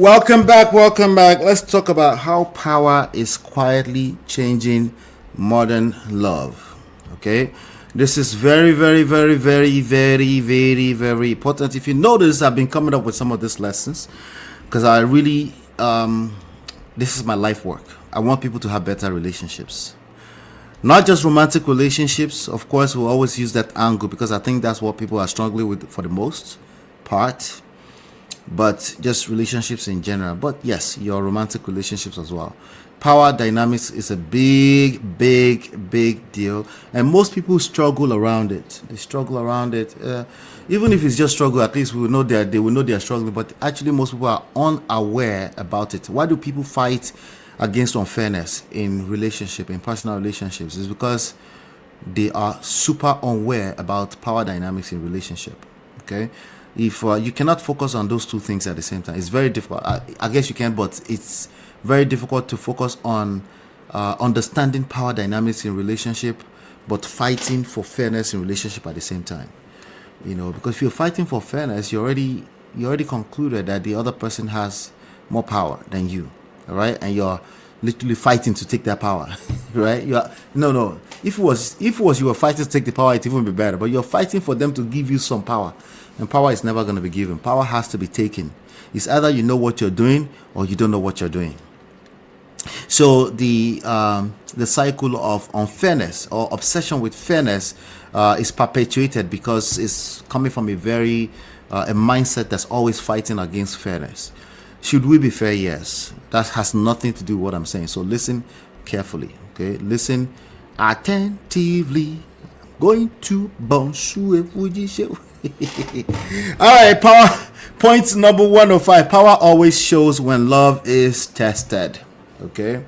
Welcome back. Welcome back. Let's talk about how power is quietly changing modern love. Okay, this is very, very, very, very, very, very, very important. If you notice, I've been coming up with some of these lessons because I really, this is my life work. I want people to have better relationships, not just romantic relationships. Of course, we'll always use that angle because I think that's what people are struggling with for the most part, but just relationships in general. But yes, your romantic relationships as well. Power dynamics is a big, big, big deal, and most people struggle around it. They struggle around it. Even if it's just struggle, at least we will know that they will know they are struggling. But actually, most people are unaware about it. Why do people fight against unfairness in relationship, in personal relationships? It's because they are super unaware about power dynamics in relationship. Okay, if you cannot focus on those two things at the same time, it's very difficult. I guess you can, but it's very difficult to focus on understanding power dynamics in relationship but fighting for fairness in relationship at the same time. Because if you're fighting for fairness, you already concluded that the other person has more power than you, all right, and you're literally fighting to take that power. Right? No, if it was you were fighting to take the power, it even be better, but you're fighting for them to give you some power, and power is never going to be given. Power has to be taken. It's either you know what you're doing or you don't know what you're doing. So the cycle of unfairness or obsession with fairness is perpetuated because it's coming from a mindset that's always fighting against fairness. Should we be fair? Yes. That has nothing to do with what I'm saying. So listen carefully. Okay, listen attentively. Going to bonjour Fuji show. All right, power point number 105. Power always shows when love is tested. Okay,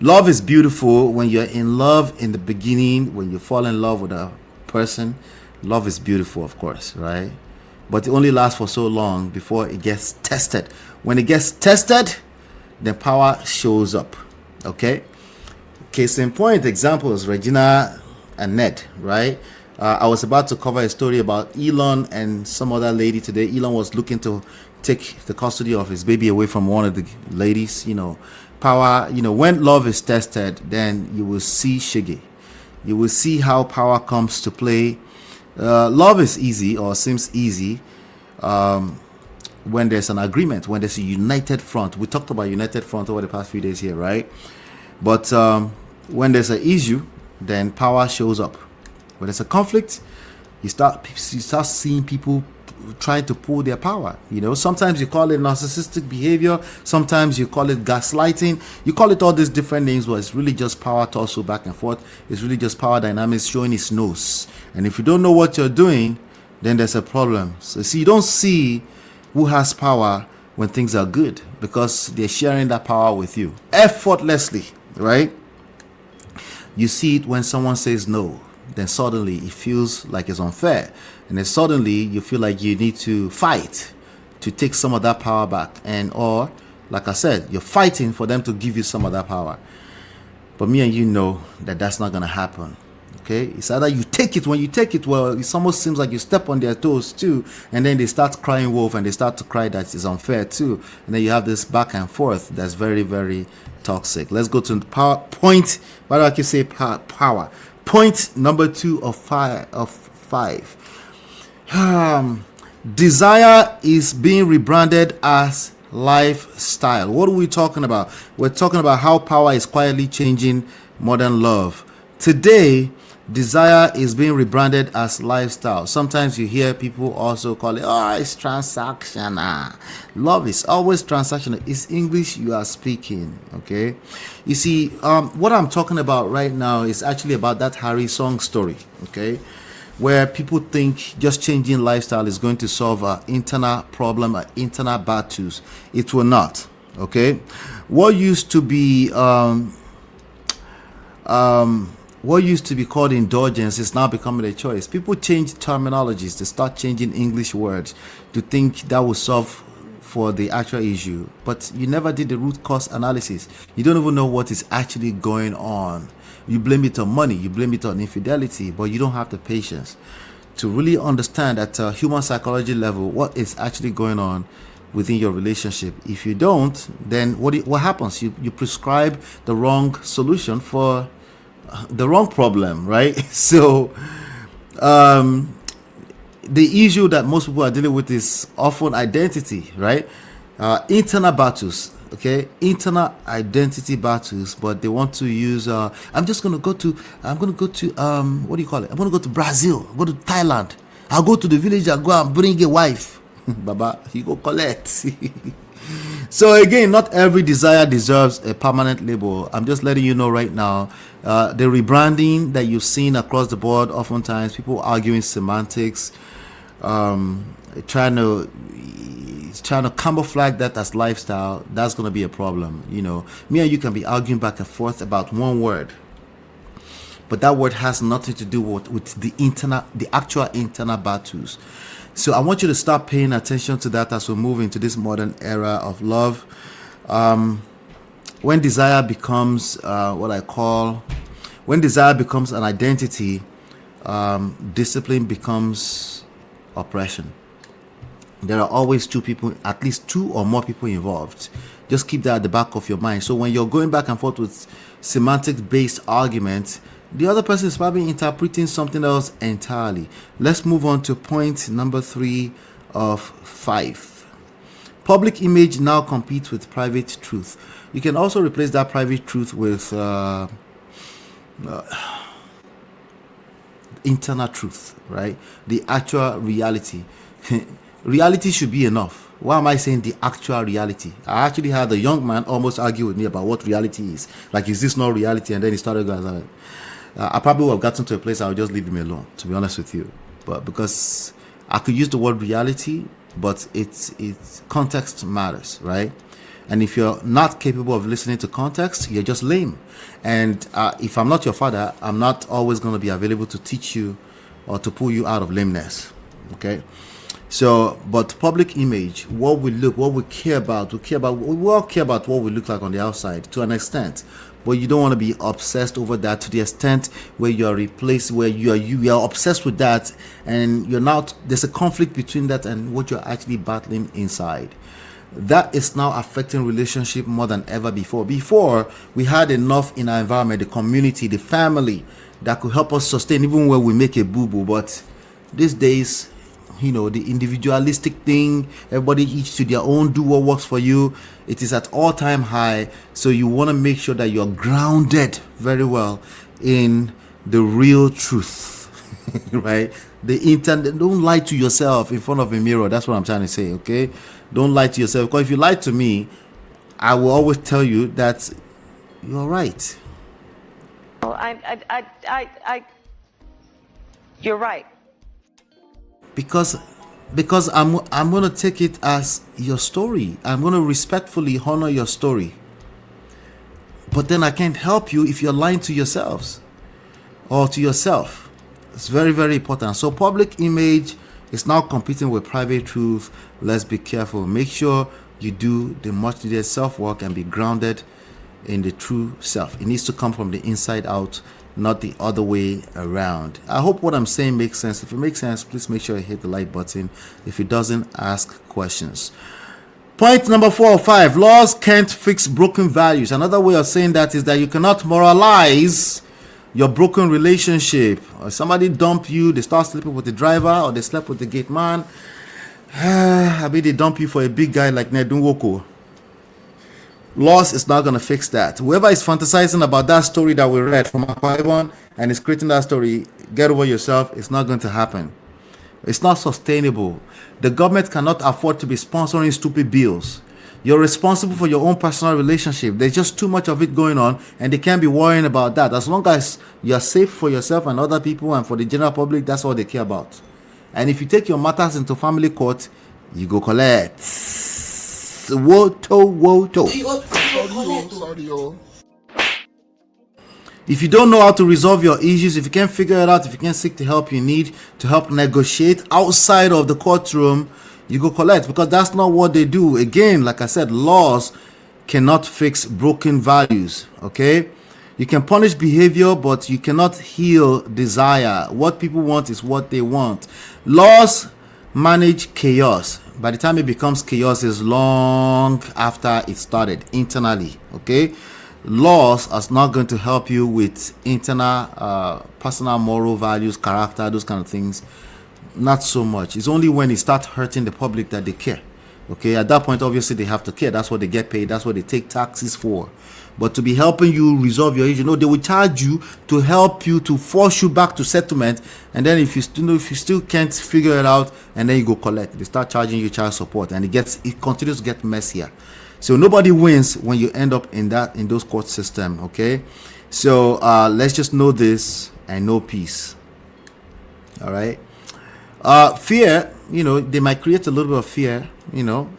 love is beautiful when you're in love in the beginning. When you fall in love with a person, love is beautiful, of course, right? But it only lasts for so long before it gets tested. When it gets tested, then power shows up. Okay, case in point examples: Regina and Ned, right? I was about to cover a story about Elon and some other lady today. Elon was looking to take the custody of his baby away from one of the ladies. Power, when love is tested, then you will see Shiggy. You will see how power comes to play. Love is easy, or seems easy, when there's an agreement, when there's a united front. We talked about united front over the past few days here, right? But when there's an issue, then power shows up. When there's a conflict, you start seeing people trying to pull their power. Sometimes you call it narcissistic behavior, sometimes you call it gaslighting, you call it all these different names, but it's really just power tussle back and forth. It's really just power dynamics showing its nose. And if you don't know what you're doing, then there's a problem. So see, you don't see who has power when things are good because they're sharing that power with you effortlessly, right? You see it when someone says no, then suddenly it feels like it's unfair, and then suddenly you feel like you need to fight to take some of that power back, or like I said, you're fighting for them to give you some of that power. But me and you know that that's not going to happen. Okay, it's either you take it. When you take it, well, it almost seems like you step on their toes too, and then they start crying wolf, and they start to cry that it's unfair too, and then you have this back and forth that's very, very toxic. Let's go to the power point. Why do I keep saying power? Point number 2 of 5. Desire is being rebranded as lifestyle. What are we talking about? We're talking about how power is quietly changing modern love. Today, desire is being rebranded as lifestyle. Sometimes you hear people also call it, it's transactional. Love is always transactional. It's English you are speaking, okay? You see, what I'm talking about right now is actually about that Harry Song story, okay? Where people think just changing lifestyle is going to solve an internal problem, internal battles. It will not, okay? What used to be called indulgence is now becoming a choice. People change terminologies. They start changing English words to think that will solve for the actual issue. But you never did the root cause analysis. You don't even know what is actually going on. You blame it on money. You blame it on infidelity. But you don't have the patience to really understand at a human psychology level what is actually going on within your relationship. If you don't, then what happens? You prescribe the wrong solution for the wrong problem, right? So the issue that most people are dealing with is often identity, right? Internal battles, okay? Internal identity battles, but they want to use I'm going to go to what do you call it? I'm going to go to Brazil, go to Thailand. I'll go to the village and go and bring a wife. Baba, you go collect. So again, not every desire deserves a permanent label. I'm just letting you know right now. The rebranding that you've seen across the board, oftentimes people arguing semantics, trying to camouflage that as lifestyle. That's going to be a problem. You know, me and you can be arguing back and forth about one word, but that word has nothing to do with the actual internal battles. So I want you to start paying attention to that as we move into this modern era of love. When desire becomes when desire becomes an identity, discipline becomes oppression. There are always at least two or more people involved. Just keep that at the back of your mind. So when you're going back and forth with semantic-based arguments, the other person is probably interpreting something else entirely. Let's move on to point number 3 of 5. Public image now competes with private truth. You can also replace that private truth with internal truth, right? The actual reality. Reality should be enough. Why am I saying the actual reality? I actually had a young man almost argue with me about what reality is. Like, is this not reality? And then he started going, I probably would have gotten to a place I would just leave him alone, to be honest with you. But because I could use the word reality, but it's context matters, right? And if you're not capable of listening to context, you're just lame. And if I'm not your father, I'm not always going to be available to teach you or to pull you out of lameness, okay? So, but public image, what we care about, we all care about what we look like on the outside to an extent. But you don't want to be obsessed over that to the extent where you are replaced, where you are obsessed with that, and there's a conflict between that and what you're actually battling inside. That is now affecting relationship more than ever before. Before, we had enough in our environment, the community, the family, that could help us sustain even when we make a boo-boo. But these days, you know, the individualistic thing, everybody each to their own, do what works for you. It is at all-time high. So you want to make sure that you're grounded very well in the real truth, right? Don't lie to yourself in front of a mirror. That's what I'm trying to say, okay? Don't lie to yourself, because if you lie to me, I will always tell you that you're right. Well, you're right. Because I'm going to take it as your story. I'm going to respectfully honor your story. But then I can't help you if you're lying to yourselves or to yourself. It's very, very important. So public image is now competing with private truth. Let's be careful. Make sure you do the much needed self-work and be grounded in the true self. It needs to come from the inside out, not the other way around. I hope what I'm saying makes sense. If it makes sense, please make sure you hit the like button. If it doesn't, ask questions. Point number 4 or 5, laws can't fix broken values. Another way of saying that is that you cannot moralize your broken relationship. Or somebody dump you, they start sleeping with the driver, or they slept with the gate man. I mean, they dump you for a big guy like Nedun Woko. Laws is not going to fix that. Whoever is fantasizing about that story that we read from Akwa Ibom and is creating that story, get over yourself. It's not going to happen. It's not sustainable. The government cannot afford to be sponsoring stupid bills. You're responsible for your own personal relationship. There's just too much of it going on, and they can't be worrying about that. As long as you're safe for yourself and other people and for the general public, that's all they care about. And if you take your matters into family court, you go collect. Woto. Sorry. If you don't know how to resolve your issues, if you can't figure it out, if you can't seek the help you need to help negotiate outside of the courtroom, you go collect, because that's not what they do. Again, like I said, laws cannot fix broken values, okay? You can punish behavior, but you cannot heal desire. What people want is what they want. Laws manage chaos. by the time it becomes chaos is long after it started internally. Okay, laws are not going to help you with internal personal moral values, character, those kind of things. Not so much. It's only when it starts hurting the public that they care. Okay, at that point obviously they have to care. That's what they get paid, that's what they take taxes for. But to be helping you resolve your issue, they will charge you to help you, to force you back to settlement. And then if you still can't figure it out, and then you go collect, they start charging you child support, and it continues to get messier. So nobody wins when you end up in those court system. Okay, so let's just know this and know peace. All right. Fear, they might create a little bit of fear.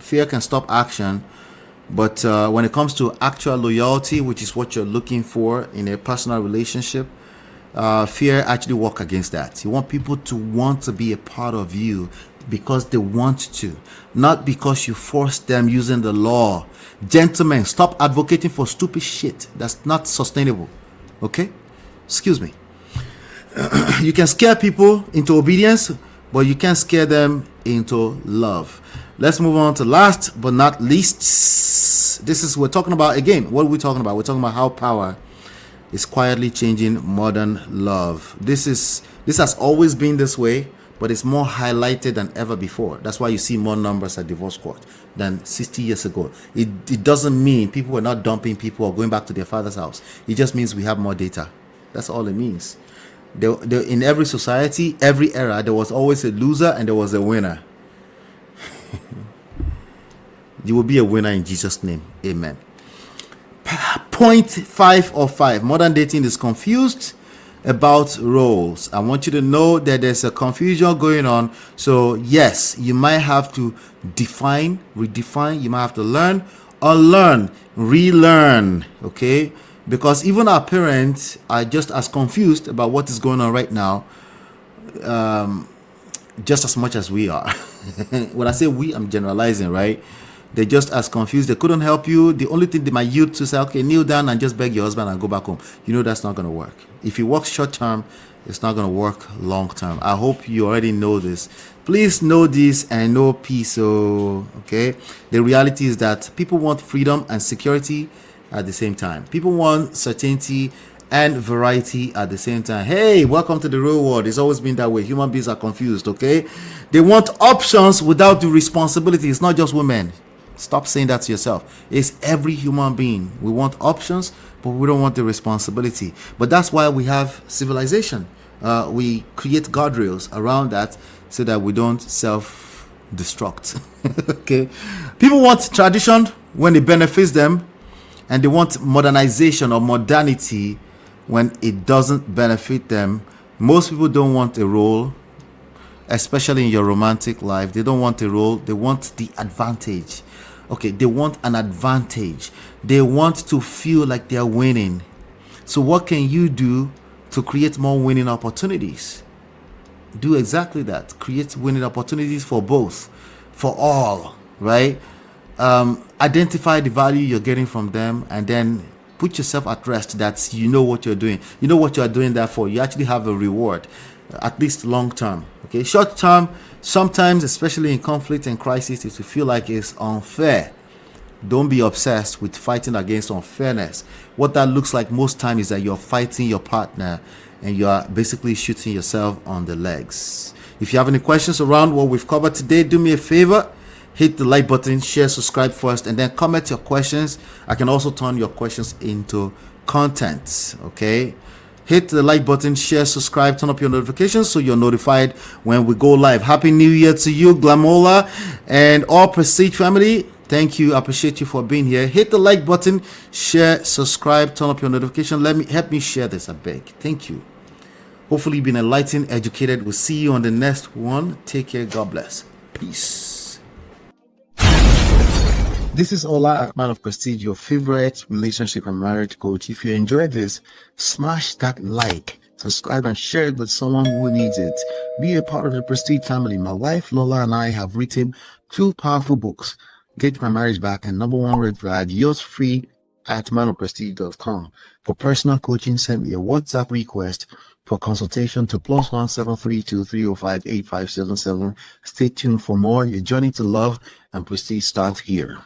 Fear can stop action. But when it comes to actual loyalty, which is what you're looking for in a personal relationship, fear actually works against that. You want people to want to be a part of you because they want to, not because you force them using the law. Gentlemen, stop advocating for stupid shit. That's not sustainable. Okay? Excuse me. You can scare people into obedience, but you can't scare them into love. Let's move on to last but not least. We're talking about, again, what are we talking about? We're talking about how power is quietly changing modern love. This has always been this way, but it's more highlighted than ever before. That's why you see more numbers at divorce court than 60 years ago. It doesn't mean people were not dumping people or going back to their father's house. It just means we have more data. That's all it means. In every society, every era, there was always a loser and there was a winner. You will be a winner in Jesus' name. Amen. Point 5 of 5. Modern dating is confused about roles. I want you to know that there's a confusion going on. So yes, you might have to define, redefine. You might have to learn, unlearn, relearn. Okay? Because even our parents are just as confused about what is going on right now, just as much as we are. When I say we, I'm generalizing, right? They're just as confused. They couldn't help you. The only thing they might use to say, okay, kneel down and just beg your husband and go back home. That's not going to work. If it works short term, it's not going to work long term. I hope you already know this. Please know this and know peace. Okay? The reality is that people want freedom and security at the same time. People want certainty and variety at the same time. Hey, welcome to the real world. It's always been that way. Human beings are confused, okay? They want options without the responsibility. It's not just women. Stop saying that to yourself. It's every human being. We want options, but we don't want the responsibility. But that's why we have civilization. We create guardrails around that so that we don't self-destruct. Okay? People want tradition when it benefits them, and they want modernization or modernity when it doesn't benefit them. Most people don't want a role, especially in your romantic life. They don't want a role. They want the advantage. Okay, they want an advantage. They want to feel like they're winning. So what can you do to create more winning opportunities? Do exactly that. Create winning opportunities for both, for all, right? Identify the value you're getting from them, and then put yourself at rest that you know what you're doing. You know what you're doing that for. You actually have a reward, at least long term. Okay, short term, sometimes, especially in conflict and crisis, if you feel like it's unfair, don't be obsessed with fighting against unfairness. What that looks like most times is that you're fighting your partner and you are basically shooting yourself on the legs. If you have any questions around what we've covered today, do me a favor. Hit the like button, share, subscribe first, and then comment your questions. I can also turn your questions into content. Okay? Hit the like button, share, subscribe, turn up your notifications so you're notified when we go live. Happy New Year to you, Glamola, and all Prestige family. Thank you. I appreciate you for being here. Hit the like button, share, subscribe, turn up your notification. Help me share this, I beg. Thank you. Hopefully you've been enlightened, educated. We'll see you on the next one. Take care. God bless. Peace. This is Ola, Man of Prestige, your favorite relationship and marriage coach. If you enjoyed this, smash that like, subscribe, and share it with someone who needs it. Be a part of the Prestige family. My wife Lola and I have written 2 powerful books, Get My Marriage Back and Number 1 Red Flag. Yours free at manofprestige.com. For personal coaching, send me a WhatsApp request For consultation to +1 732 305 8577. Stay tuned for more. Your journey to love and prestige starts here.